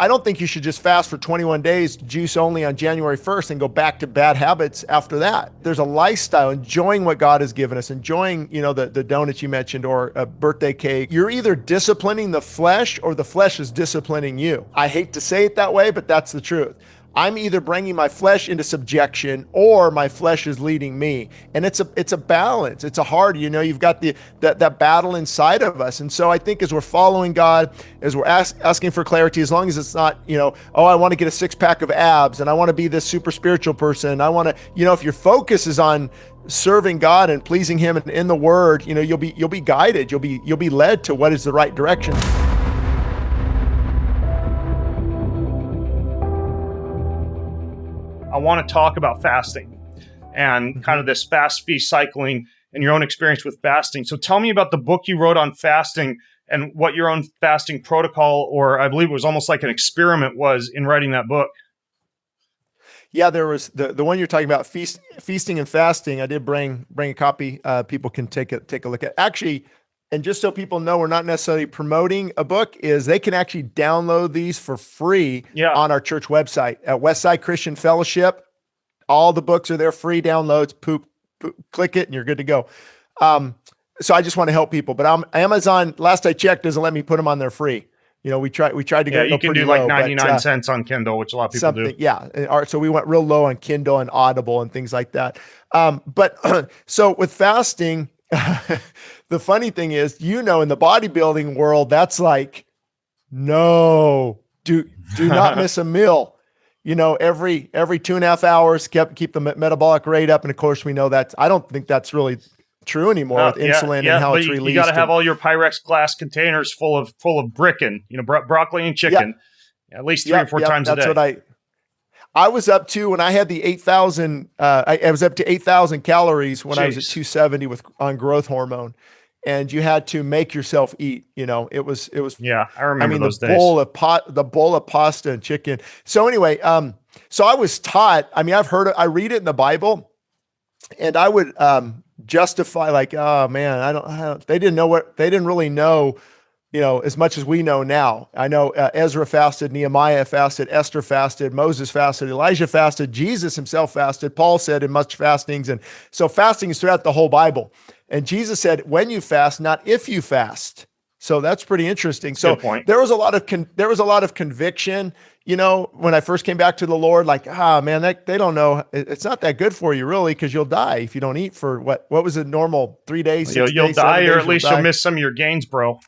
I don't think you should just fast for 21 days, juice only on January 1st and go back to bad habits after that. There's a lifestyle, enjoying what God has given us, enjoying, the donuts you mentioned or a birthday cake. You're either disciplining the flesh or the flesh is disciplining you. I hate to say it that way, but that's the truth. I'm either bringing my flesh into subjection or my flesh is leading me. And it's a balance. It's a hard, you've got that battle inside of us. And so I think as we're following God, as we're asking for clarity, as long as it's not, I want to get a 6-pack of abs and I want to be this super spiritual person. I want to, if your focus is on serving God and pleasing Him in the Word, you'll be guided. You'll be led to what is the right direction. I want to talk about fasting and kind of this fast feast cycling and your own experience with fasting. So tell me about the book you wrote on fasting and what your own fasting protocol, or I believe it was almost like an experiment, was in writing that book. Yeah, there was the one you're talking about, feasting and fasting. I did bring a copy. People can take a look at. Actually, and just so people know, we're not necessarily promoting a book, is they can actually download these for free on our church website at Westside Christian Fellowship. All the books are there, free downloads. Click it and you're good to go. So I just want to help people, but Amazon, last I checked, doesn't let me put them on there free. We tried to go you can do like 99 cents on Kindle, which a lot of people do. Yeah. So we went real low on Kindle and Audible and things like that. But so with fasting, the funny thing is, in the bodybuilding world, that's like, no, do not miss a meal. Every 2.5 hours, keep the metabolic rate up. And of course we know that I don't think that's really true anymore with insulin and how it's released. You got to have all your Pyrex glass containers full of brickin', broccoli and chicken, at least 3 or 4 times a day. That's what I was up to when I had the 8,000. I was up to 8,000 calories when I was at 270 on growth hormone, and you had to make yourself eat. It was. Yeah, I remember those days. The bowl of pasta and chicken. So anyway, so I was taught. I read it in the Bible, and I would justify like, oh man, they didn't really know. As much as we know now. I know Ezra fasted, Nehemiah fasted, Esther fasted, Moses fasted, Elijah fasted, Jesus himself fasted, Paul said in much fastings. And so fasting is throughout the whole Bible. And Jesus said, when you fast, not if you fast. So that's pretty interesting. So there was a lot of conviction, when I first came back to the Lord, like, man, they don't know. It's not that good for you really, because you'll die if you don't eat for what was it normal 3 days, 6 days, you'll die, or at least you'll miss some of your gains, bro.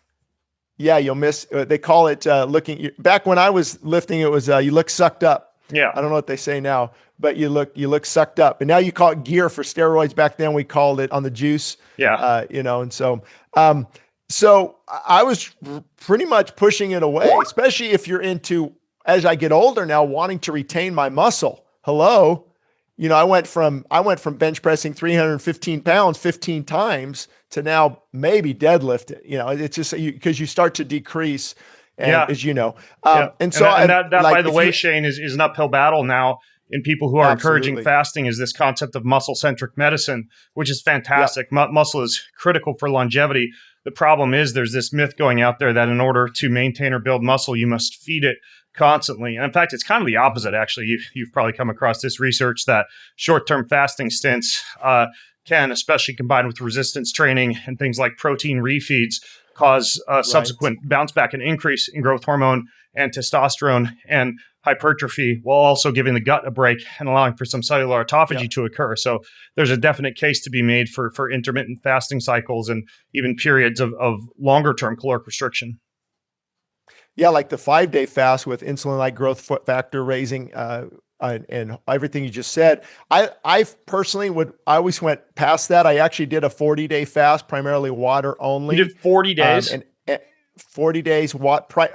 Yeah, you'll miss. They call it looking. Back when I was lifting, it was you look sucked up. Yeah, I don't know what they say now, but you look sucked up. And now you call it gear for steroids. Back then we called it on the juice. Yeah, and so I was pretty much pushing it away, especially if you're into, as I get older now, wanting to retain my muscle. Hello. I went from bench pressing 315 pounds 15 times to now maybe deadlift it. It's just because you start to decrease, as you know. And so that by the way, Shane, is an uphill battle now in people who are encouraging fasting, is this concept of muscle-centric medicine, which is fantastic. Muscle is critical for longevity. The problem is there's this myth going out there that in order to maintain or build muscle, you must feed it constantly. And in fact, it's kind of the opposite, actually. You've probably come across this research that short-term fasting stints can, especially combined with resistance training and things like protein refeeds, cause a subsequent bounce back and increase in growth hormone and testosterone and hypertrophy, while also giving the gut a break and allowing for some cellular autophagy to occur. So there's a definite case to be made for intermittent fasting cycles and even periods of longer-term caloric restriction. Yeah, like the 5-day fast with insulin-like growth factor raising and everything you just said. I personally I always went past that. I actually did a 40-day fast, primarily water only. You did 40 days? And 40 days.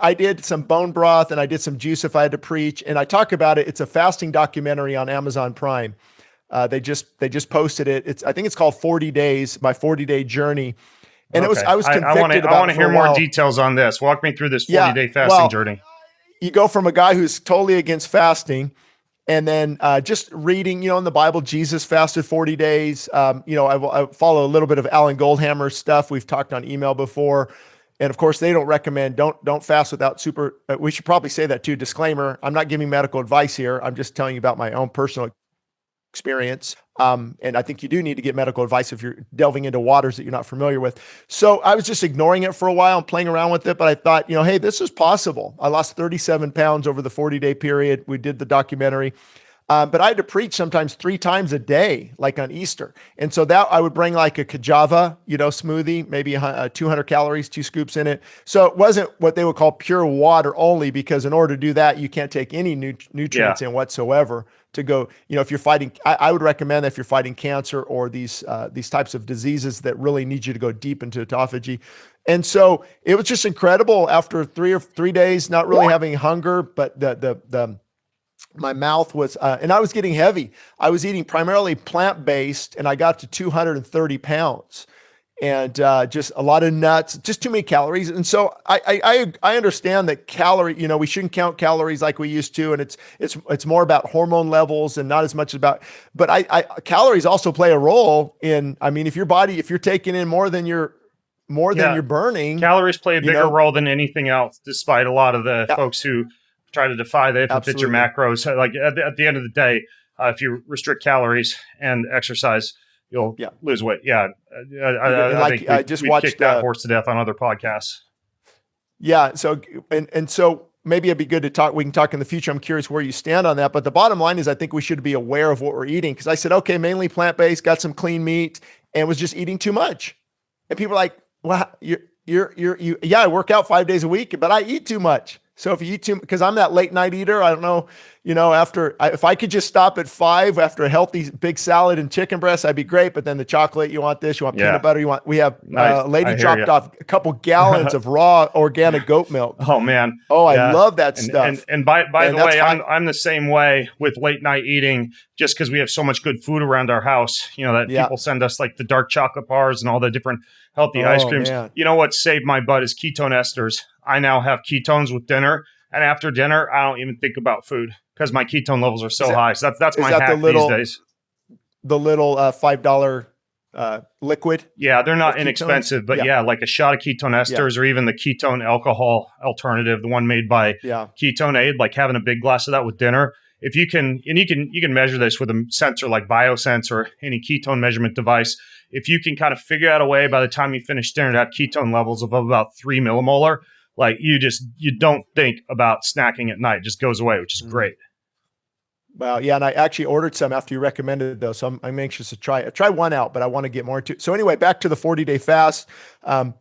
I did some bone broth and I did some juice if I had to preach. And I talk about it. It's a fasting documentary on Amazon Prime. They just posted it. I think it's called 40 Days, my 40-day journey. And I was convicted I want to hear more details on this. Walk me through this 40-day fasting journey. You go from a guy who's totally against fasting, and then just reading, in the Bible, Jesus fasted 40 days. I follow a little bit of Alan Goldhammer's stuff. We've talked on email before. And of course, they don't recommend, don't fast without super, we should probably say that too. Disclaimer, I'm not giving medical advice here. I'm just telling you about my own personal experience. And I think you do need to get medical advice if you're delving into waters that you're not familiar with. So I was just ignoring it for a while and playing around with it, but I thought, hey, this is possible. I lost 37 pounds over the 40-day period. We did the documentary. But I had to preach sometimes 3 times a day, like on Easter. And so that I would bring like a kajava, smoothie, maybe 200 calories, 2 scoops in it. So it wasn't what they would call pure water only, because in order to do that, you can't take any nutrients in whatsoever to go, if you're fighting, I would recommend that if you're fighting cancer or these types of diseases that really need you to go deep into autophagy. And so it was just incredible after 3 days, not really having hunger, but my mouth was, and I was getting heavy. I was eating primarily plant-based, and I got to 230 pounds, and just a lot of nuts, just too many calories. And so I understand that we shouldn't count calories like we used to, and it's more about hormone levels and not as much about. But calories also play a role in. I mean, if you're taking in more than you're burning, calories play a bigger role than anything else, despite a lot of the folks who try to defy that if it fits your macros. Like at the end of the day, if you restrict calories and exercise, you'll lose weight. Yeah. I think I just watched kicked that horse to death on other podcasts. Yeah. So, and so maybe it'd be good to talk. We can talk in the future. I'm curious where you stand on that. But the bottom line is I think we should be aware of what we're eating. Cause I said, okay, mainly plant-based, got some clean meat, and was just eating too much. And people are like, well, I work out 5 days a week, but I eat too much. So if you eat too, because I'm that late night eater, I don't know, if I could just stop at 5 after a healthy big salad and chicken breast, I'd be great. But then the chocolate, you want this, you want peanut butter, we have a lady dropped off a couple gallons of raw organic goat milk. Oh man. Oh, I love that stuff. And by the way, I'm the same way with late night eating, just because we have so much good food around our house, that people send us like the dark chocolate bars and all the different healthy ice creams. Man. You know what saved my butt is ketone esters. I now have ketones with dinner, and after dinner, I don't even think about food because my ketone levels are so high. So that's my hack these days. The little $5 liquid. Yeah, they're not inexpensive, but like a shot of ketone esters or even the ketone alcohol alternative, the one made by Ketone Aid, like having a big glass of that with dinner. If you can, and you can measure this with a sensor like BioSense or any ketone measurement device. If you can kind of figure out a way by the time you finish dinner to have ketone levels of about 3 millimolar, like you don't think about snacking at night. It just goes away, which is great. Well, yeah. And I actually ordered some after you recommended it though. So I'm anxious to try it. I tried one out, but I want to get more into it. So anyway, back to the 40-day fast. And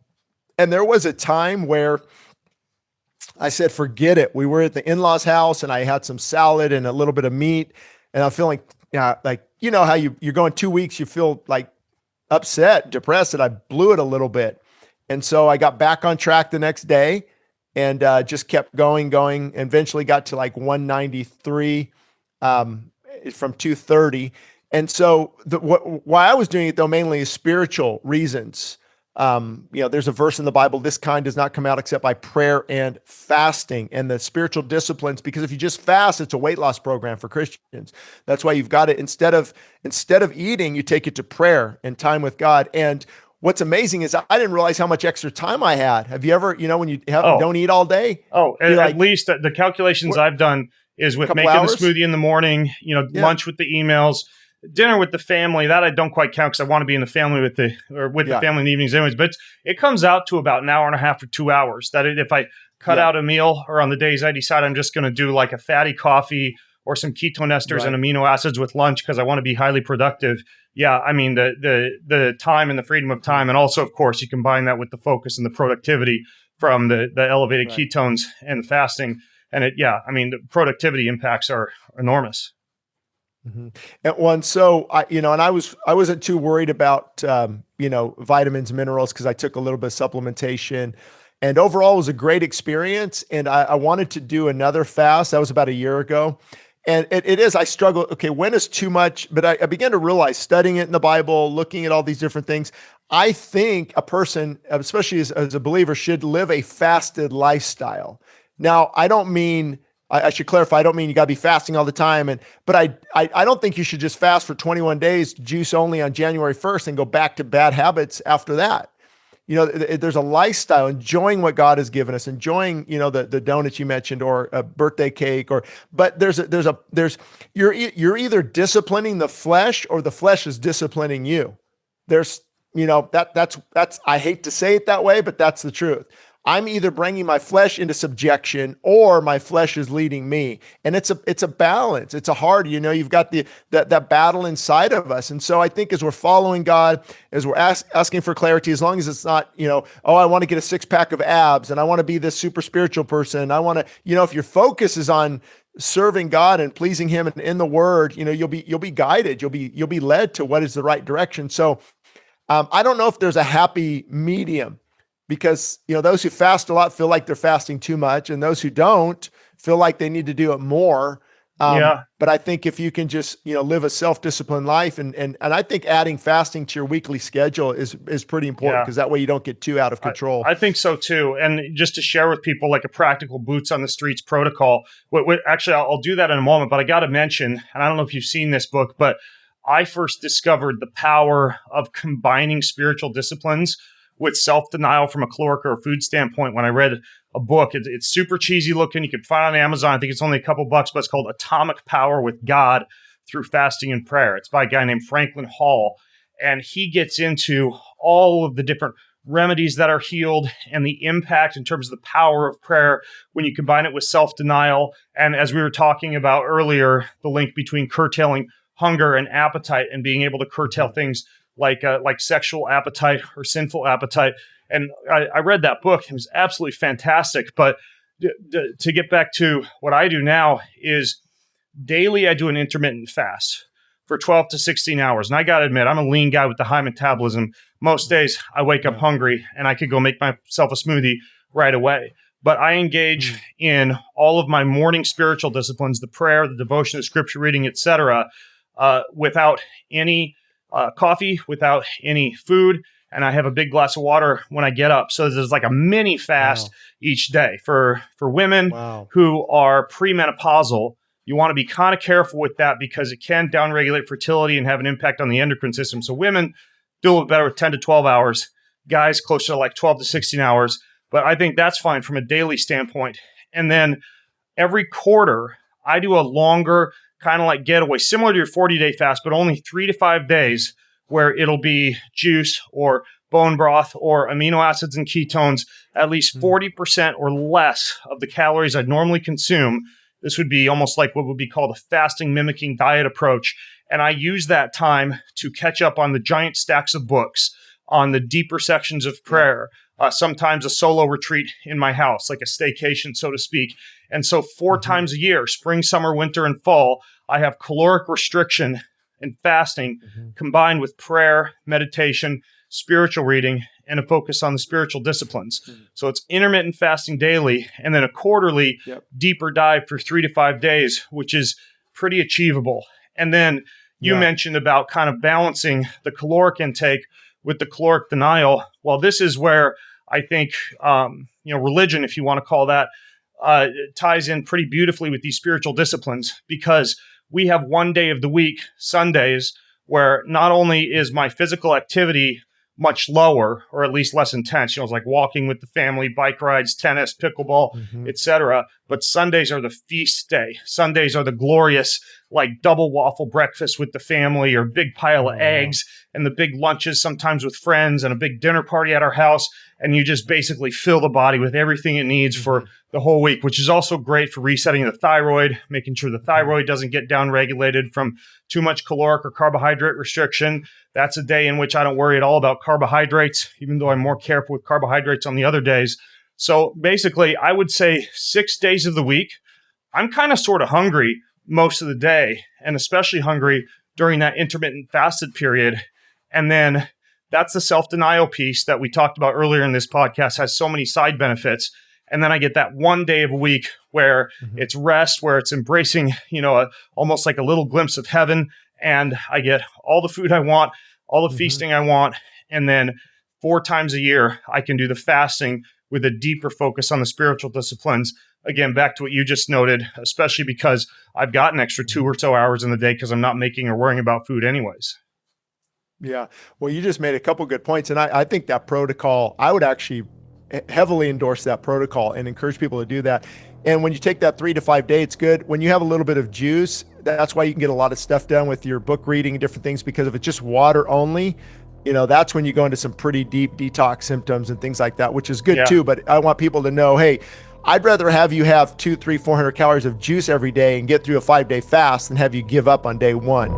there was a time where I said, forget it. We were at the in-laws house and I had some salad and a little bit of meat, and I'm feeling like, how you're going 2 weeks, you feel like upset, depressed, and I blew it a little bit. And so I got back on track the next day and just kept going, and eventually got to like 193 from 230. And so why I was doing it though, mainly is spiritual reasons. There's a verse in the Bible, this kind does not come out except by prayer and fasting, and the spiritual disciplines, because if you just fast, it's a weight loss program for Christians. That's why you've got it. Instead of eating, you take it to prayer and time with God. And what's amazing is I didn't realize how much extra time I had. Have you ever, when you don't eat all day? Oh, at least the calculations I've done is with making the smoothie in the morning, lunch with the emails, dinner with the family. That I don't quite count because I want to be in the family with the family in the evenings anyways. But it comes out to about an hour and a half or 2 hours. That if I cut out a meal, or on the days I decide I'm just going to do like a fatty coffee or some ketone esters and amino acids with lunch because I want to be highly productive. Yeah, I mean the time and the freedom of time, and also of course you combine that with the focus and the productivity from the elevated ketones and the fasting, and the productivity impacts are enormous. Mm-hmm. And so I wasn't too worried about vitamins, minerals, because I took a little bit of supplementation, and overall it was a great experience. And I wanted to do another fast. That was about a year ago. And it is, I struggle. Okay, when is too much? But I began to realize, studying it in the Bible, looking at all these different things, I think a person, especially as a believer, should live a fasted lifestyle. Now, I don't mean, I should clarify, I don't mean you got to be fasting all the time. But I don't think you should just fast for 21 days, juice only on January 1st, and go back to bad habits after that. there's a lifestyle, enjoying what God has given us, enjoying, the donuts you mentioned, or a birthday cake, but you're either disciplining the flesh or the flesh is disciplining you. There's, that's, I hate to say it that way, but that's the truth. I'm either bringing my flesh into subjection or my flesh is leading me. And it's a balance. It's a hard, you've got that battle inside of us. And so I think as we're following God, as we're asking for clarity, as long as it's not, I want to get a 6-pack of abs and I want to be this super spiritual person. I want to, if your focus is on serving God and pleasing him in the word, you'll be guided. You'll be led to what is the right direction. So I don't know if there's a happy medium, because, those who fast a lot feel like they're fasting too much, and those who don't feel like they need to do it more. But I think if you can just, live a self-disciplined life, and I think adding fasting to your weekly schedule is pretty important, because that way you don't get too out of control. I think so too. And just to share with people like a practical boots on the streets protocol, actually, I'll do that in a moment, but I got to mention, and I don't know if you've seen this book, but I first discovered the power of combining spiritual disciplines with self-denial from a caloric or a food standpoint when I read a book. It's super cheesy looking. You can find it on Amazon. I think it's only a couple bucks, but it's called Atomic Power with God Through Fasting and Prayer. It's by a guy named Franklin Hall. And he gets into all of the different remedies that are healed and the impact in terms of the power of prayer when you combine it with self-denial. And as we were talking about earlier, the link between curtailing hunger and appetite and being able to curtail things like sexual appetite or sinful appetite. And I read that book. It was absolutely fantastic. But to get back to what I do now is daily I do an intermittent fast for 12 to 16 hours. And I got to admit, I'm a lean guy with the high metabolism. Most days I wake up hungry and I could go make myself a smoothie right away. But I engage in all of my morning spiritual disciplines, the prayer, the devotion, the scripture reading, etc., without any coffee, without any food, and I have a big glass of water when I get up. So there's like a mini fast each day. For women who are premenopausal, you want to be kind of careful with that because it can downregulate fertility and have an impact on the endocrine system. So women do a little better with 10 to 12 hours, guys closer to like 12 to 16 hours. But I think that's fine from a daily standpoint. And then every quarter, I do a longer kind of like getaway, similar to your 40-day fast, but only 3 to 5 days, where it'll be juice or bone broth or amino acids and ketones, at least 40% or less of the calories I'd normally consume. This would be almost like what would be called a fasting mimicking diet approach. And I use that time to catch up on the giant stacks of books, on the deeper sections of prayer, sometimes a solo retreat in my house, like a staycation, so to speak. And so 4 times a year, spring, summer, winter, and fall, I have caloric restriction and fasting combined with prayer, meditation, spiritual reading, and a focus on the spiritual disciplines. So it's intermittent fasting daily, and then a quarterly deeper dive for 3 to 5 days, which is pretty achievable. And then you mentioned about kind of balancing the caloric intake with the caloric denial. Well, this is where I think, religion, if you want to call that, ties in pretty beautifully with these spiritual disciplines, because we have one day of the week, Sundays, where not only is my physical activity much lower, or at least less intense, it's like walking with the family, bike rides, tennis, pickleball, etc. But Sundays are the feast day. Sundays are the glorious, like double waffle breakfast with the family, or big pile of eggs, and the big lunches sometimes with friends, and a big dinner party at our house. And you just basically fill the body with everything it needs for the whole week, which is also great for resetting the thyroid, making sure the thyroid doesn't get downregulated from too much caloric or carbohydrate restriction. That's a day in which I don't worry at all about carbohydrates, even though I'm more careful with carbohydrates on the other days. So basically, I would say 6 days of the week, I'm kind of sort of hungry most of the day, and especially hungry during that intermittent fasted period. And then that's the self-denial piece that we talked about earlier in this podcast, has so many side benefits. And then I get that one day of a week where it's rest, where it's embracing, almost like a little glimpse of heaven. And I get all the food I want, all the feasting I want. And then 4 times a year, I can do the fasting with a deeper focus on the spiritual disciplines. Again, back to what you just noted, especially because I've got an extra 2 or so hours in the day because I'm not making or worrying about food anyways. Yeah. Well, you just made a couple good points. And I think that protocol, I would actually heavily endorse that protocol and encourage people to do that. And when you take that 3 to 5 day, it's good. When you have a little bit of juice, that's why you can get a lot of stuff done with your book reading and different things, because if it's just water only, that's when you go into some pretty deep detox symptoms and things like that, which is good too. But I want people to know, hey, I'd rather have you have 200, 300, 400 calories of juice every day and get through a 5-day fast than have you give up on day one.